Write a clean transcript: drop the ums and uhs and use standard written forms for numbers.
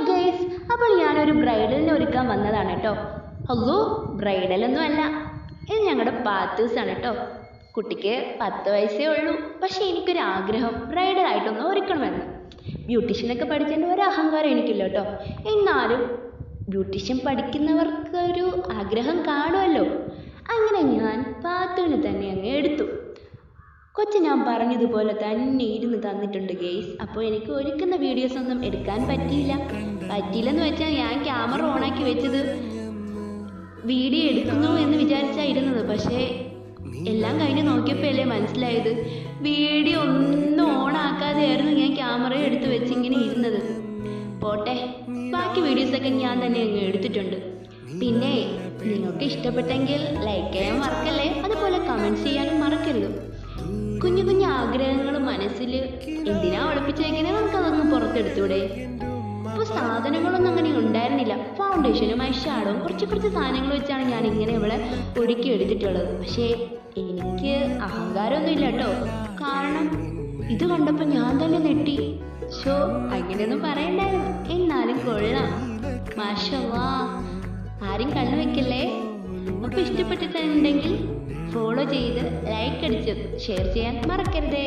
Guys, അപ്പോൾ ഞാനൊരു ബ്രൈഡലിനെ ഒരുക്കാൻ വന്നതാണ് കേട്ടോ. അല്ലോ, ബ്രൈഡലൊന്നും അല്ല, ഇത് ഞങ്ങളുടെ പാത്തൂസാണ് കേട്ടോ. കുട്ടിക്ക് 10 വയസ്സേ ഉള്ളൂ. പക്ഷെ എനിക്കൊരു ആഗ്രഹം ബ്രൈഡലായിട്ടൊന്ന് ഒരുക്കണമെന്ന്. ബ്യൂട്ടീഷ്യനൊക്കെ പഠിച്ചതിൻ്റെ ഒരു അഹങ്കാരം എനിക്കില്ല കേട്ടോ. എന്നാലും ബ്യൂട്ടീഷ്യൻ പഠിക്കുന്നവർക്ക് ഒരു ആഗ്രഹം കാണുമല്ലോ. അങ്ങനെ ഞാൻ പാത്തുവിനെ തന്നെ അങ്ങ് എടുത്തു. കൊച്ചു ഞാൻ പറഞ്ഞതുപോലെ തന്നെ ഇരുന്ന് തന്നിട്ടുണ്ട് ഗെയ്സ്. അപ്പോൾ എനിക്ക് ഒരുക്കുന്ന വീഡിയോസ് ഒന്നും എടുക്കാൻ പറ്റിയില്ലെന്ന് വെച്ചാൽ ഞാൻ ക്യാമറ ഓണാക്കി വെച്ചത് വീഡിയോ എടുക്കുന്നു എന്ന് വിചാരിച്ചാണ് ഇരുന്നത്. പക്ഷേ എല്ലാം കഴിഞ്ഞ് നോക്കിയപ്പോൾ അല്ലേ മനസ്സിലായത് വീഡിയോ ഒന്നും ഓണാക്കാതെയായിരുന്നു ഞാൻ ക്യാമറ എടുത്ത് വെച്ച് ഇങ്ങനെ ഇരുന്നത്. പോട്ടെ, ബാക്കി വീഡിയോസൊക്കെ ഞാൻ തന്നെ അങ്ങ് എടുത്തിട്ടുണ്ട്. പിന്നെ നിങ്ങൾക്ക് ഇഷ്ടപ്പെട്ടെങ്കിൽ ലൈക്ക് ചെയ്യാൻ മറക്കല്ലേ, അതുപോലെ കമൻറ്റ്സ് ചെയ്യാനും മറക്കരുത്. കുഞ്ഞു കുഞ്ഞു ആഗ്രഹങ്ങൾ മനസ്സിൽ എന്തിനാ ഒളിപ്പിച്ച് വയ്ക്കുന്നത്, നമുക്കതൊന്ന് പുറത്തെടുത്തൂടെ. ഇപ്പോൾ സാധനങ്ങളൊന്നും അങ്ങനെ ഉണ്ടായിരുന്നില്ല. ഫൗണ്ടേഷനും ഐഷാഡും കുറച്ച് സാധനങ്ങൾ വെച്ചാണ് ഞാൻ ഇങ്ങനെ ഇവിടെ ഒരുക്കി എടുത്തിട്ടുള്ളത്. പക്ഷേ എനിക്ക് അഹങ്കാരമൊന്നും ഇല്ല കേട്ടോ. കാരണം ഇത് കണ്ടപ്പോൾ ഞാൻ തന്നെ നെട്ടി. ഷോ, അങ്ങനെയൊന്നും പറയണ്ടായിരുന്നു. എന്നാലും കൊള്ളാം, മാഷല്ലാ. ആരും കണ്ണു വെക്കല്ലേ. അപ്പോൾ ഇഷ്ടപ്പെട്ടിട്ടുണ്ടെങ്കിൽ ഫോളോ ചെയ്ത് ലൈക്ക് അടിച്ച് ഷെയർ ചെയ്യാൻ മറക്കരുതേ.